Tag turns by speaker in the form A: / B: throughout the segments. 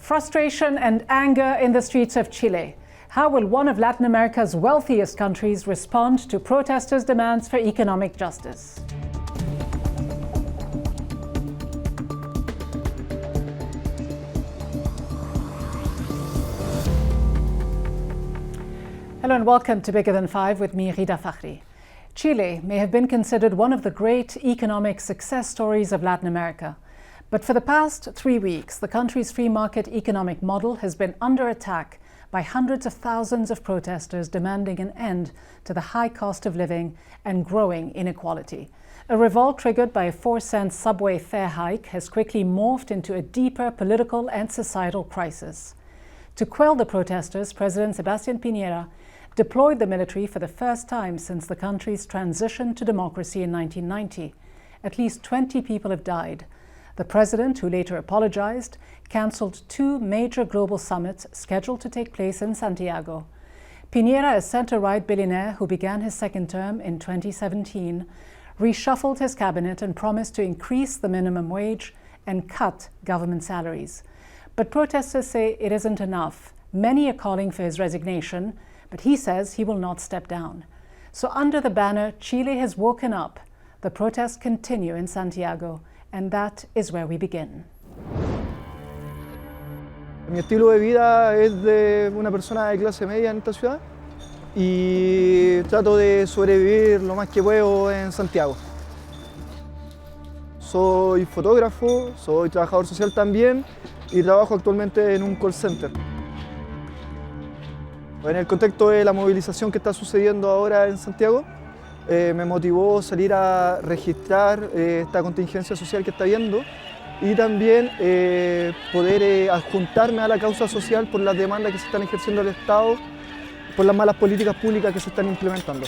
A: Frustration and anger in the streets of Chile. How will one of Latin America's wealthiest countries respond to protesters' demands for economic justice? Hello and welcome to Bigger Than Five with me, Rida Fakhri. Chile may have been considered one of the great economic success stories of Latin America. But for the past 3 weeks, the country's free market economic model has been under attack by hundreds of thousands of protesters demanding an end to the high cost of living and growing inequality. A revolt triggered by a 4-cent subway fare hike has quickly morphed into a deeper political and societal crisis. To quell the protesters, President Sebastian Piñera deployed the military for the first time since the country's transition to democracy in 1990. At least 20 people have died. The president, who later apologized, cancelled 2 major global summits scheduled to take place in Santiago. Piñera, a center-right billionaire who began his second term in 2017, reshuffled his cabinet and promised to increase the minimum wage and cut government salaries. But protesters say it isn't enough. Many are calling for his resignation, but he says he will not step down. So under the banner, Chile has woken up. The protests continue in Santiago, and that is where we begin.
B: Mi estilo de vida es de una persona de clase media en esta ciudad y trato de sobrevivir lo más que puedo en Santiago. Soy fotógrafo, soy trabajador social también y trabajo actualmente en un call center. En el contexto de la movilización que está sucediendo ahora en Santiago, me motivó salir a registrar esta contingencia social que está habiendo y también poder adjuntarme a la causa social por las demandas que se están ejerciendo el Estado, por las malas políticas públicas que se están implementando.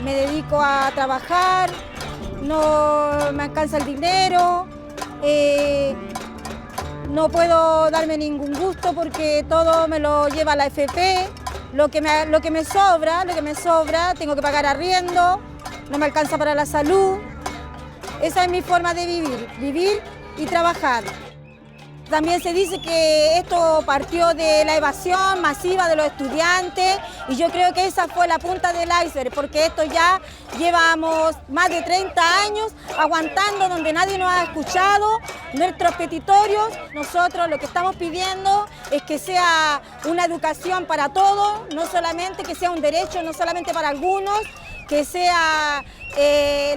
C: Me dedico a trabajar, no me alcanza el dinero, no puedo darme ningún gusto porque todo me lo lleva la AFP, lo que me sobra, tengo que pagar arriendo, no me alcanza para la salud. Esa es mi forma de vivir y trabajar. También se dice que esto partió de la evasión masiva de los estudiantes y yo creo que esa fue la punta del iceberg, porque esto ya llevamos más de 30 años aguantando donde nadie nos ha escuchado, nuestros petitorios. Nosotros lo que estamos pidiendo es que sea una educación para todos, no solamente que sea un derecho, no solamente para algunos, que sea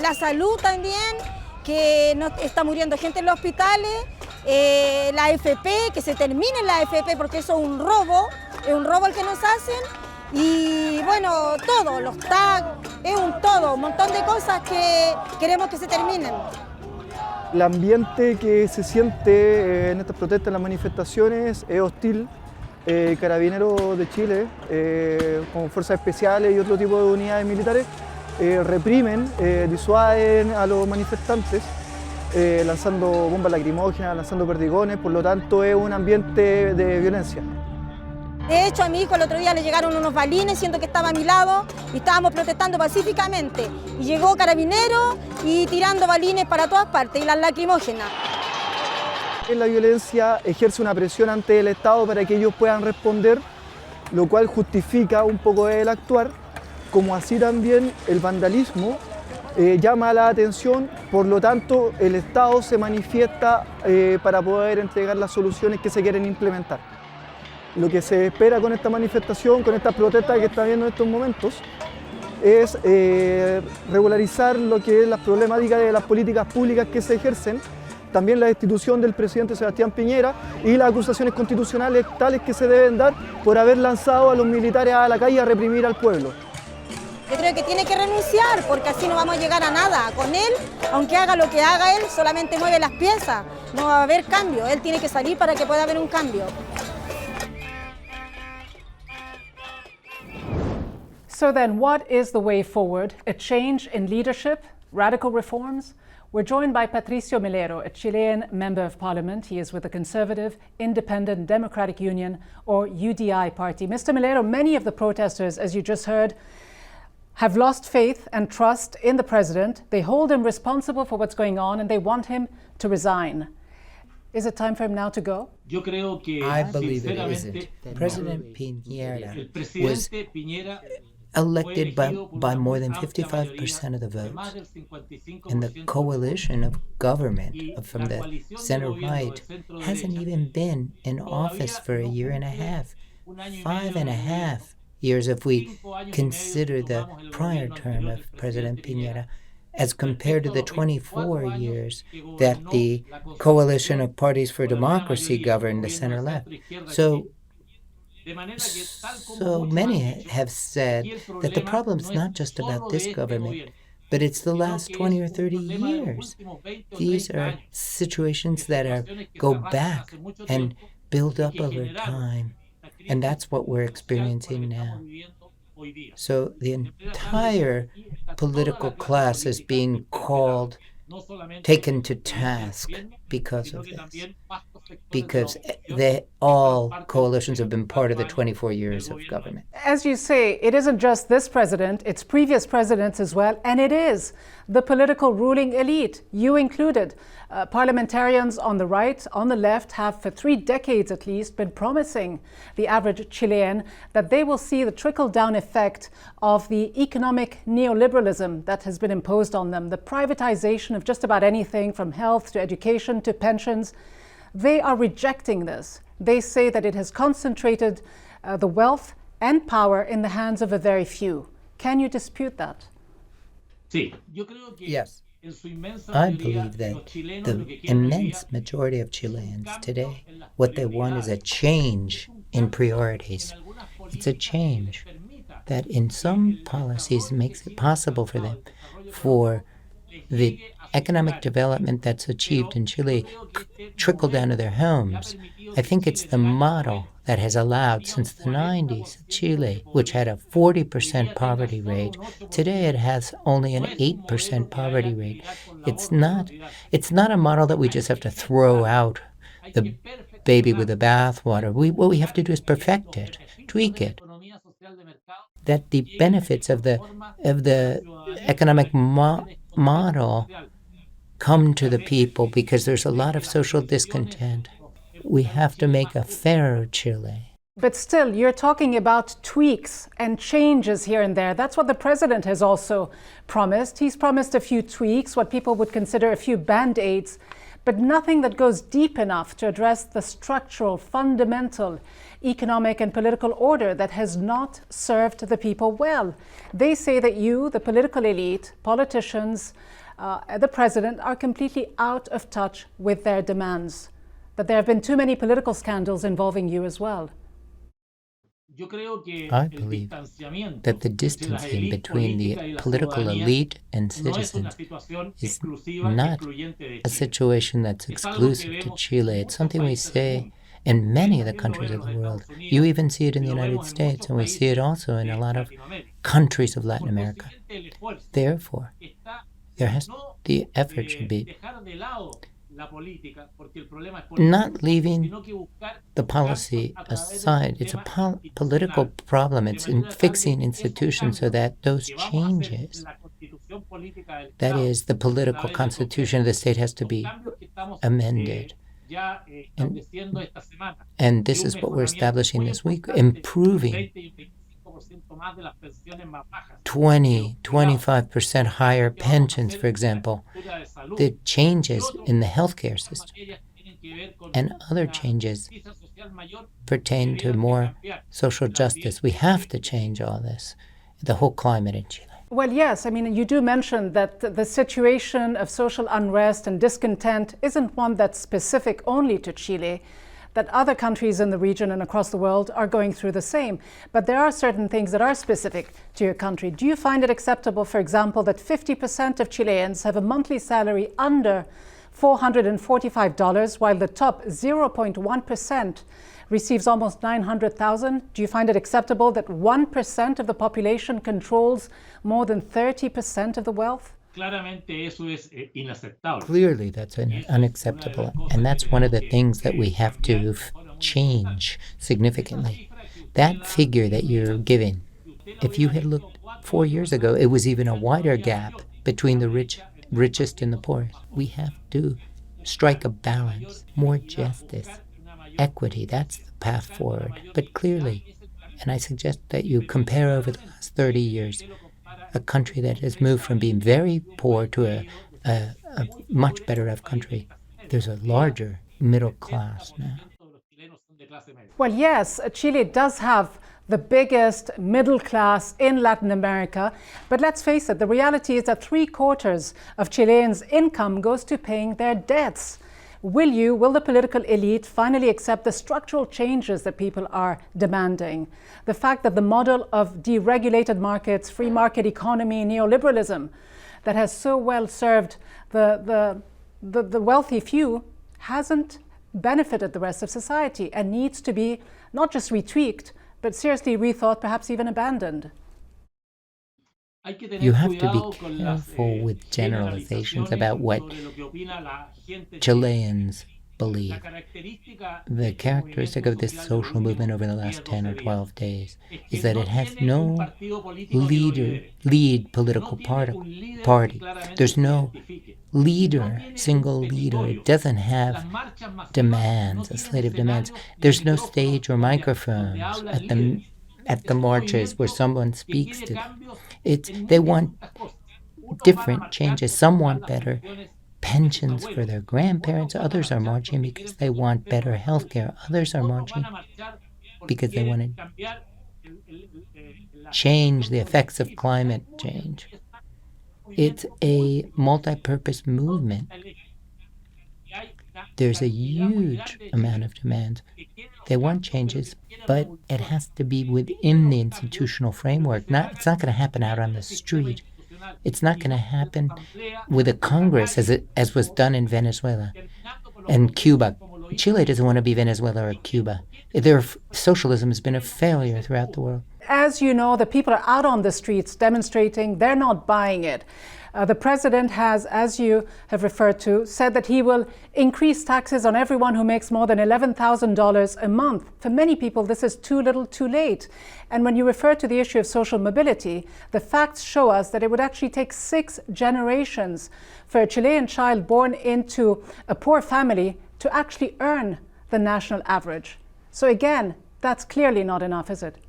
C: la salud también, que no está muriendo gente en los hospitales. La AFP, que se termine la AFP porque eso es un robo el que nos hacen y bueno, todo, los tags, es un montón de cosas que queremos que se terminen.
B: El ambiente que se siente en estas protestas, en las manifestaciones, es hostil. Carabineros de Chile, con fuerzas especiales y otro tipo de unidades militares, reprimen, disuaden a los manifestantes. Lanzando bombas lacrimógenas, lanzando perdigones, por lo tanto es un ambiente de violencia.
C: De hecho, a mi hijo el otro día le llegaron unos balines, siendo que estaba a mi lado y estábamos protestando pacíficamente. Y llegó Carabineros y tirando balines para todas partes y las lacrimógenas.
B: La violencia ejerce una presión ante el Estado para que ellos puedan responder, lo cual justifica un poco el actuar, como así también el vandalismo llama la atención, por lo tanto el Estado se manifiesta para poder entregar las soluciones que se quieren implementar. Lo que se espera con esta manifestación, con esta protesta que está viendo en estos momentos, es regularizar lo que es las problemáticas de las políticas públicas que se ejercen, también la destitución del presidente Sebastián Piñera y las acusaciones constitucionales tales que se deben dar por haber lanzado a los militares a la calle a reprimir al pueblo.
C: Yo creo que tiene que renunciar porque así no vamos a llegar a nada. Con él, aunque haga lo que haga él, solamente mueve las piezas. No va a haber cambio. Él tiene que salir para que pueda haber un cambio.
A: So then, what is the way forward? A change in leadership? Radical reforms? We're joined by Patricio Milero, a Chilean member of parliament. He is with the Conservative Independent Democratic Union, or UDI party. Mr. Melero, many of the protesters, as you just heard, have lost faith and trust in the president. They hold him responsible for what's going on and they want him to resign. Is it time for him now to go?
D: I believe it isn't. President Piñera was elected by more than 55% of the votes. And the coalition of government from the center-right hasn't even been in office for a year and a half. 5.5 years if we consider the prior term of President Piñera, as compared to the 24 years that the coalition of parties for democracy governed the center-left. So many have said that the problem is not just about this government, but it's the last 20 or 30 years. These are situations that go back and build up over time. And that's what we're experiencing now. So the entire political class is being taken to task because of this. Because all coalitions have been part of the 24 years of government.
A: As you say, it isn't just this president, it's previous presidents as well, and it is the political ruling elite, you included. Parliamentarians on the right, on the left, have for 3 decades at least been promising the average Chilean that they will see the trickle-down effect of the economic neoliberalism that has been imposed on them, the privatization of just about anything from health to education to pensions. They are rejecting this. They say that it has concentrated the wealth and power in the hands of a very few. Can you dispute that?
D: Yes. I believe that the immense majority of Chileans today, what they want is a change in priorities. It's a change that in some policies makes it possible for them, for the economic development that's achieved in Chile trickle down to their homes. I think it's the model that has allowed since the 90s Chile, which had a 40% poverty rate, today it has only an 8% poverty rate. It's not a model that we just have to throw out the baby with the bathwater. What we have to do is perfect it, tweak it. That the benefits of the economic model come to the people because there's a lot of social discontent. We have to make a fairer Chile.
A: But still, you're talking about tweaks and changes here and there. That's what the president has also promised. He's promised a few tweaks, what people would consider a few band-aids, but nothing that goes deep enough to address the structural, fundamental economic and political order that has not served the people well. They say that you, the political elite, politicians, the president, are completely out of touch with their demands, that there have been too many political scandals involving you as well.
D: I believe that the distancing between the political elite and citizens is not a situation that's exclusive to Chile. It's something we say in many of the countries of the world. You even see it in the United States, and we see it also in a lot of countries of Latin America. Therefore, the effort should be not leaving the policy aside. It's a political problem. It's in fixing institutions so that those changes, that is, the political constitution of the state has to be amended. And this is what we're establishing this week, improving 25% higher pensions, for example, the changes in the healthcare system, and other changes pertain to more social justice. We have to change all this, the whole climate in Chile.
A: Well, yes. I mean, you do mention that the situation of social unrest and discontent isn't one that's specific only to Chile, that other countries in the region and across the world are going through the same. But there are certain things that are specific to your country. Do you find it acceptable, for example, that 50% of Chileans have a monthly salary under $445, while the top 0.1% receives almost $900,000? Do you find it acceptable that 1% of the population controls more than 30% of the wealth?
D: Clearly, that's unacceptable, and that's one of the things that we have to change significantly. That figure that you're giving, If you had looked 4 years ago, it was even a wider gap between the richest and the poorest. We have to strike a balance, more justice, equity. That's the path forward. But clearly, and I suggest that you compare over the last 30 years, a country that has moved from being very poor to a much better off country. There's a larger middle class now.
A: Well, yes, Chile does have the biggest middle class in Latin America. But let's face it, the reality is that 3/4 of Chileans' income goes to paying their debts. Will the political elite finally accept the structural changes that people are demanding? The fact that the model of deregulated markets, free market economy, neoliberalism that has so well served the wealthy few hasn't benefited the rest of society and needs to be not just retweaked, but seriously rethought, perhaps even abandoned.
D: You have to be careful with generalizations about what Chileans believe. The characteristic of this social movement over the last 10 or 12 days is that it has no lead political party. There's no single leader. It doesn't have demands, a slate of demands. There's no stage or microphones at the marches where someone speaks to them. They want different changes. Some want better pensions for their grandparents. Others are marching because they want better health care. Others are marching because they want to change the effects of climate change. It's a multi-purpose movement. There's a huge amount of demands. They want changes, but it has to be within the institutional framework. It's not going to happen out on the street. It's not going to happen with a Congress as was done in Venezuela and Cuba. Chile doesn't want to be Venezuela or Cuba. Socialism has been a failure throughout the world.
A: As you know, the people are out on the streets demonstrating. They're not buying it. The president has, as you have referred to, said that he will increase taxes on everyone who makes more than $11,000 a month. For many people, this is too little, too late. And when you refer to the issue of social mobility, the facts show us that it would actually take 6 generations for a Chilean child born into a poor family to actually earn the national average. So again, that's clearly not enough, is it?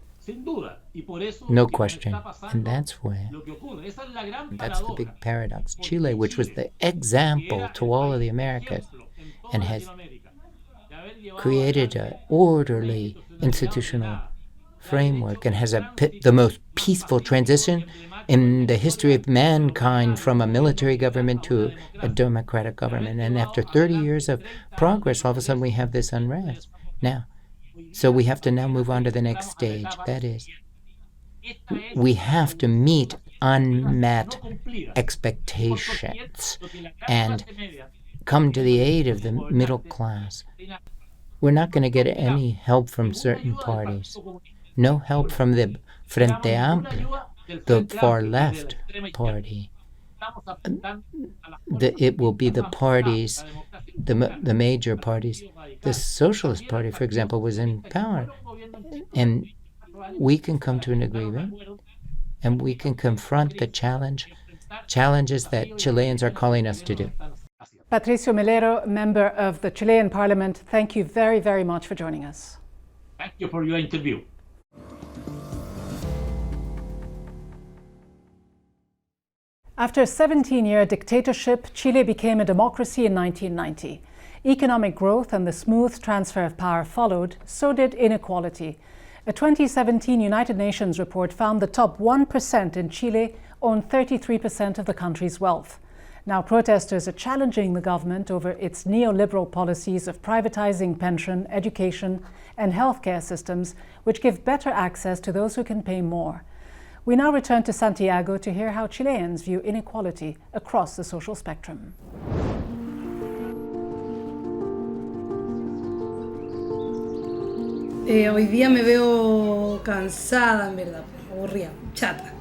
D: No question. And that's the big paradox. Chile, which was the example to all of the Americas and has created an orderly institutional framework and has the most peaceful transition in the history of mankind from a military government to a democratic government. And after 30 years of progress, all of a sudden we have this unrest. So we have to now move on to the next stage. That is, we have to meet unmet expectations and come to the aid of the middle class. We're not going to get any help from certain parties. No help from the Frente Amplio, the far left party. It will be the parties, the major parties. The Socialist Party, for example, was in power. And we can come to an agreement and we can confront the challenges that Chileans are calling us to do.
A: Patricio Milero, member of the Chilean Parliament, thank you very, very much for joining us.
E: Thank you for your interview.
A: After a 17-year dictatorship, Chile became a democracy in 1990. Economic growth and the smooth transfer of power followed, so did inequality. A 2017 United Nations report found the top 1% in Chile own 33% of the country's wealth. Now protesters are challenging the government over its neoliberal policies of privatizing pension, education, and healthcare systems, which give better access to those who can pay more. We now return to Santiago to hear how Chileans view inequality across the social spectrum.
F: Hoy día me veo cansada, en verdad, aburrida, chata.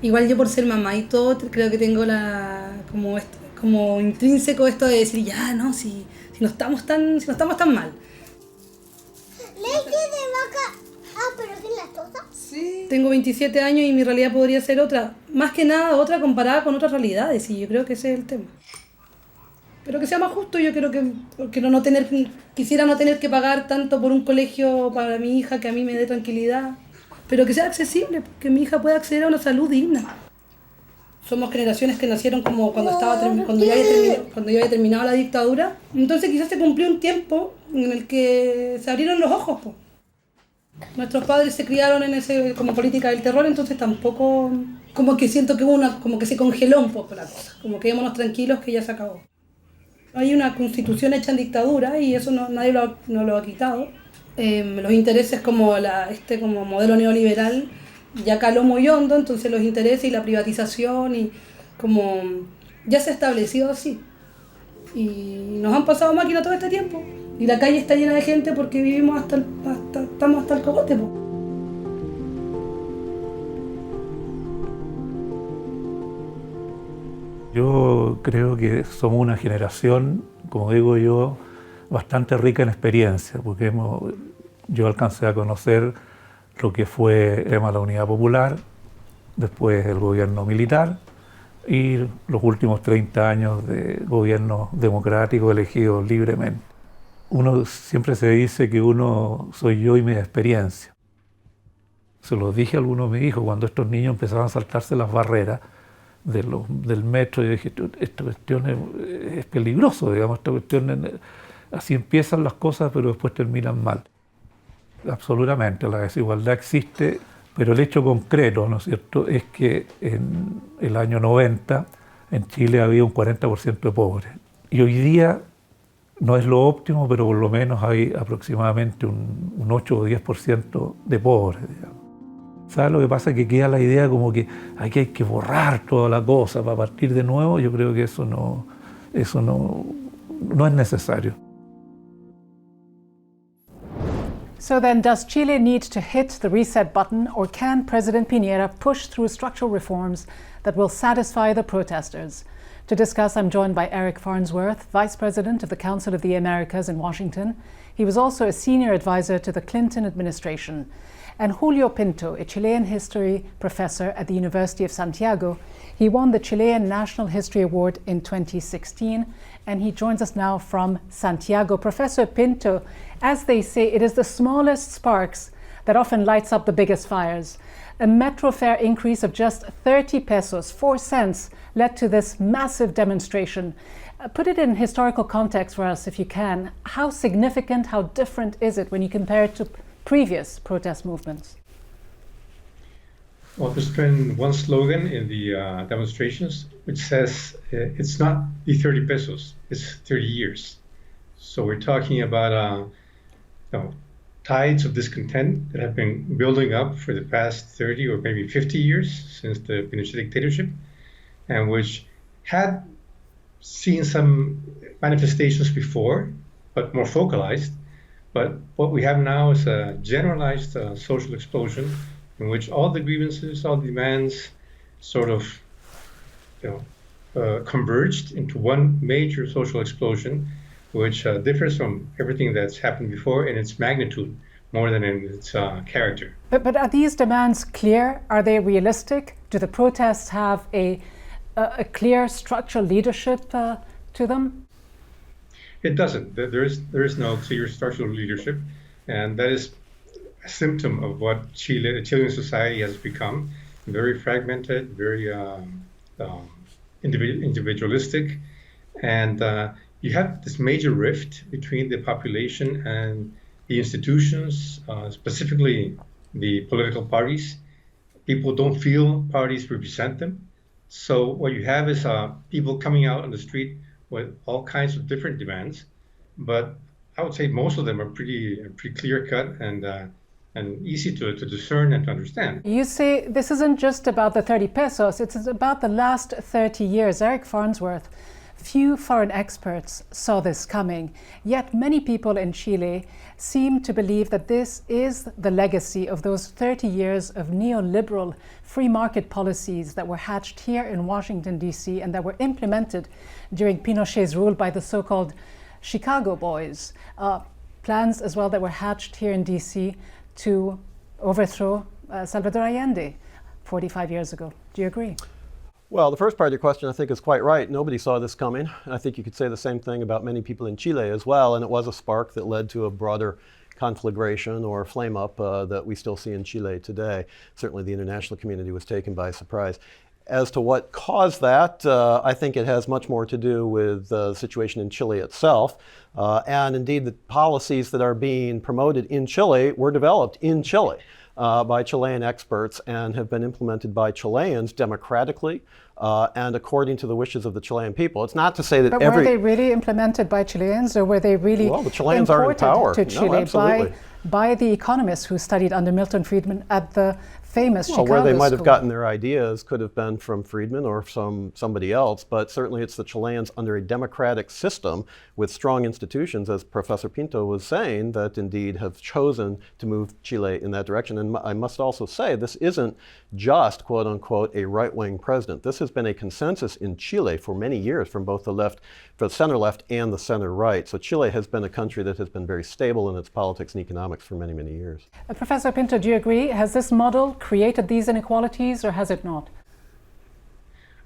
F: Igual yo por ser mamá y todo, creo que tengo como intrínseco esto de decir, ya, no, si no estamos tan mal.
G: Leche de vaca. Ah, pero ¿qué es lactosa?
F: Sí. Tengo 27 años y mi realidad podría ser otra. Más que nada otra comparada con otras realidades, y yo creo que ese es el tema. Pero que sea más justo, yo creo que quisiera no tener que pagar tanto por un colegio para mi hija, que a mí me dé tranquilidad, pero que sea accesible, que mi hija pueda acceder a una salud digna. Somos generaciones que nacieron como cuando ya había terminado la dictadura, entonces quizás se cumplió un tiempo en el que se abrieron los ojos, po. Nuestros padres se criaron como política del terror, entonces tampoco, como que siento que como que se congeló un poco la cosa, como que quedémonos tranquilos que ya se acabó. Hay una constitución hecha en dictadura y eso nadie no lo ha quitado. Los intereses como como modelo neoliberal ya caló muy hondo, entonces los intereses y la privatización y como ya se ha establecido así. Y nos han pasado máquina todo este tiempo. Y la calle está llena de gente porque vivimos estamos hasta el cogote, po.
G: Yo creo que somos una generación, como digo yo, bastante rica en experiencia, porque yo alcancé a conocer lo que fue la Unidad Popular, después el gobierno militar y los últimos 30 años de gobierno democrático elegido libremente. Uno siempre se dice que uno soy yo y mi experiencia. Se lo dije a algunos de mis hijos cuando estos niños empezaban a saltarse las barreras del metro, y dije, esta cuestión es peligroso, digamos, esta cuestión así empiezan las cosas pero después terminan mal. Absolutamente, la desigualdad existe, pero el hecho concreto, ¿no es cierto?, es que en el año 90 en Chile había un 40% de pobres. Y hoy día no es lo óptimo, pero por lo menos hay aproximadamente un 8 o 10% de pobres, digamos. ¿Sabes lo que pasa? Que queda la idea como que aquí hay que borrar toda la cosa para partir de nuevo. Yo creo que eso no es necesario.
A: So then, does Chile need to hit the reset button, or can President Piñera push through structural reforms that will satisfy the protesters? To discuss, I'm joined by Eric Farnsworth, Vice President of the Council of the Americas in Washington. He was also a senior advisor to the Clinton administration. And Julio Pinto, a Chilean history professor at the University of Santiago. He won the Chilean National History Award in 2016, and he joins us now from Santiago. Professor Pinto, as they say, it is the smallest sparks that often lights up the biggest fires. A metro fare increase of just 30 pesos, 4 cents, led to this massive demonstration. Put it in historical context for us, if you can. How significant, how different is it when you compare it to previous protest movements?
H: Well, there's been one slogan in the demonstrations which says it's not the 30 pesos, it's 30 years. So we're talking about tides of discontent that have been building up for the past 30 or maybe 50 years since the Pinochet dictatorship, and which had seen some manifestations before, but more focalized. But what we have now is a generalized social explosion in which all the grievances, all the demands sort of converged into one major social explosion, which differs from everything that's happened before in its magnitude more than in its character.
A: But are these demands clear? Are they realistic? Do the protests have a clear structural leadership to them?
H: It doesn't. There is no clear structural leadership, and that is a symptom of what Chilean society has become: very fragmented, very individualistic, and you have this major rift between the population and the institutions, specifically the political parties. People don't feel parties represent them, so what you have is people coming out on the street with all kinds of different demands, but I would say most of them are pretty clear-cut and easy to discern and to understand.
A: You say this isn't just about the 30 pesos, it's about the last 30 years. Eric Farnsworth, few foreign experts saw this coming, yet many people in Chile seem to believe that this is the legacy of those 30 years of neoliberal free market policies that were hatched here in Washington, D.C., and that were implemented during Pinochet's rule by the so-called Chicago Boys. Plans as well that were hatched here in D.C. to overthrow Salvador Allende 45 years ago. Do you agree?
I: Well, the first part of your question I think is quite right. Nobody saw this coming. I think you could say the same thing about many people in Chile as well, and it was a spark that led to a broader conflagration or flame up that we still see in Chile today. Certainly the international community was taken by surprise. As to what caused that, I think it has much more to do with the situation in Chile itself. And indeed, the policies that are being promoted in Chile were developed in Chile by Chilean experts and have been implemented by Chileans democratically and according to the wishes of the Chilean people. It's not to say that
A: but were they really implemented by Chileans, or were they really
I: the Chileans are in power
A: to Chile by the economists who studied under Milton Friedman at the famous Chicago
I: where they might
A: school?
I: have gotten their ideas could have been from Friedman or somebody else, but certainly it's the Chileans under a democratic system with strong institutions, as Professor Pinto was saying, that indeed have chosen to move Chile in that direction. And I must also say, this isn't just, quote unquote, a right-wing president. This has been a consensus in Chile for many years from both the center left and the center right. So Chile has been a country that has been very stable in its politics and economics for many, many years.
A: Professor Pinto, do you agree? Has this model created these inequalities, or has it not?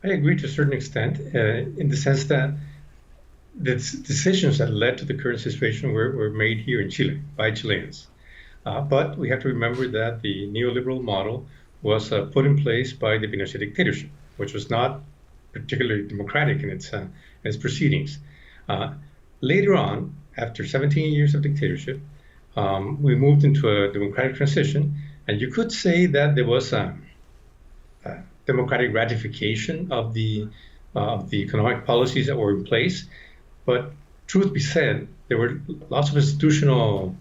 H: I agree to a certain extent, in the sense that the decisions that led to the current situation were made here in Chile by Chileans. But we have to remember that the neoliberal model was put in place by the Pinochet dictatorship, which was not particularly democratic in its proceedings. Later on, after 17 years of dictatorship, we moved into a democratic transition, and you could say that there was a democratic ratification of the economic policies that were in place. But truth be said, there were lots of institutional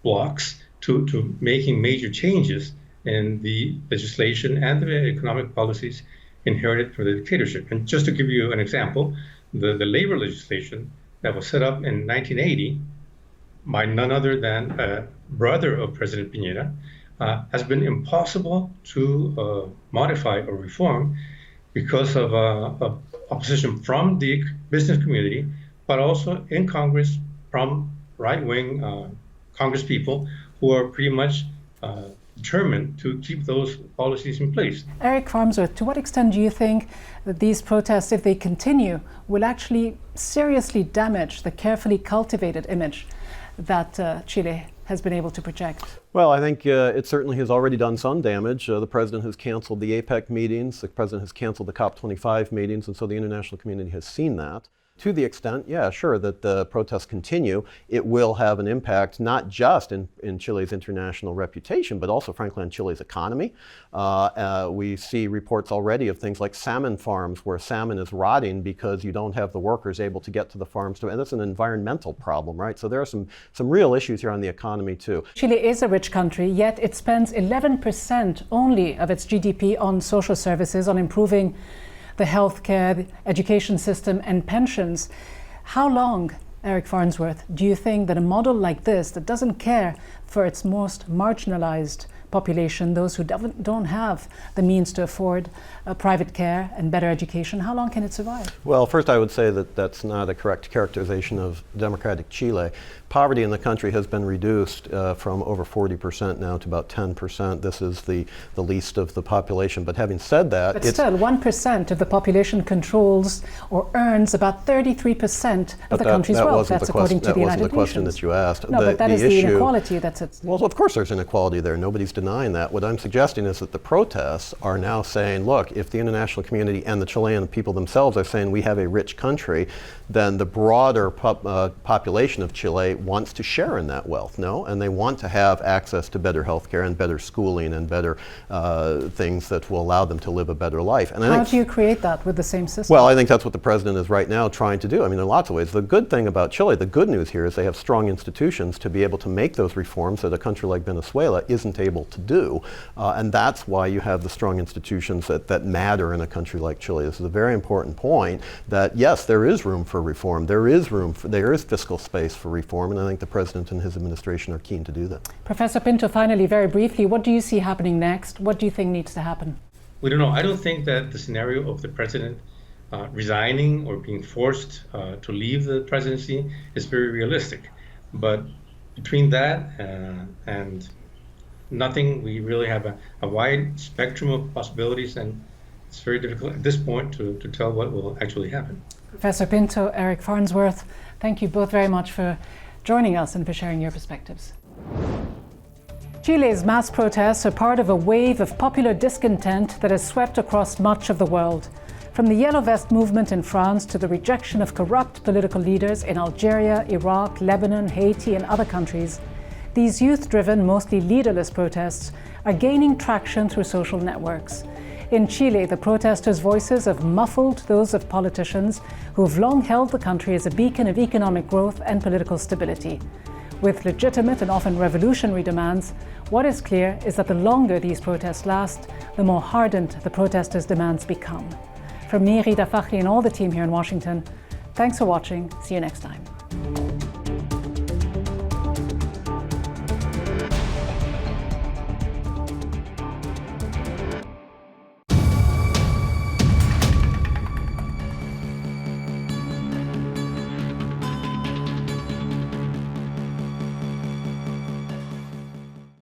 H: blocks to making major changes in the legislation and the economic policies inherited from the dictatorship. And just to give you an example, the labor legislation that was set up in 1980 by none other than a brother of President Piñera has been impossible to modify or reform because of opposition from the business community, but also in Congress from right-wing Congress people who are pretty much determined to keep those policies in place.
A: Eric Farnsworth, to what extent do you think that these protests, if they continue, will actually seriously damage the carefully cultivated image that Chile has been able to project?
I: Well, I think it certainly has already done some damage. The president has canceled the APEC meetings, the president has canceled the COP25 meetings, and so the international community has seen that. To the extent, yeah, sure, that the protests continue, it will have an impact not just in Chile's international reputation, but also, frankly, on Chile's economy. We see reports already of things like salmon farms where salmon is rotting because you don't have the workers able to get to the farms. And that's an environmental problem, right? So there are some real issues here on the economy, too.
A: Chile is a rich country, yet it spends 11% only of its GDP on social services, on improving the healthcare, the education system, and pensions. How long, Eric Farnsworth, do you think that a model like this, that doesn't care for its most marginalized population, those who don't have the means to afford private care and better education, how long can it survive?
I: Well, first I would say that that's not a correct characterization of democratic Chile. Poverty in the country has been reduced from over 40% now to about 10%. This is the least of the population. But having said that,
A: but still, 1% of the population controls or earns about 33% of the country's wealth. That's according to the United Nations. That wasn't the question
I: that you asked.
A: No, but that is the inequality that's at stake.
I: Well, of course there's inequality there. Nobody's denying that. What I'm suggesting is that the protests are now saying, look, if the international community and the Chilean people themselves are saying we have a rich country, then the broader population of Chile wants to share in that wealth, no? And they want to have access to better healthcare and better schooling and better things that will allow them to live a better life. And
A: how do you create that with the same system?
I: Well, I think that's what the president is right now trying to do. I mean, in lots of ways. The good thing about Chile, the good news here is they have strong institutions to be able to make those reforms that a country like Venezuela isn't able to do. And that's why you have the strong institutions that matter in a country like Chile. This is a very important point that, yes, there is room for reform. There is fiscal space for reform, and I think the president and his administration are keen to do that.
A: Professor Pinto, finally, very briefly, what do you see happening next? What do you think needs to happen?
H: We don't know. I don't think that the scenario of the president resigning or being forced to leave the presidency is very realistic. But between that and nothing. We really have a wide spectrum of possibilities, and it's very difficult at this point to tell what will actually happen.
A: Professor Pinto, Eric Farnsworth, thank you both very much for joining us and for sharing your perspectives. Chile's mass protests are part of a wave of popular discontent that has swept across much of the world. From the Yellow Vest movement in France to the rejection of corrupt political leaders in Algeria, Iraq, Lebanon, Haiti, and other countries, these youth-driven, mostly leaderless protests are gaining traction through social networks. In Chile, the protesters' voices have muffled those of politicians who have long held the country as a beacon of economic growth and political stability. With legitimate and often revolutionary demands, what is clear is that the longer these protests last, the more hardened the protesters' demands become. From me, Rida Fakhri, and all the team here in Washington, thanks for watching. See you next time.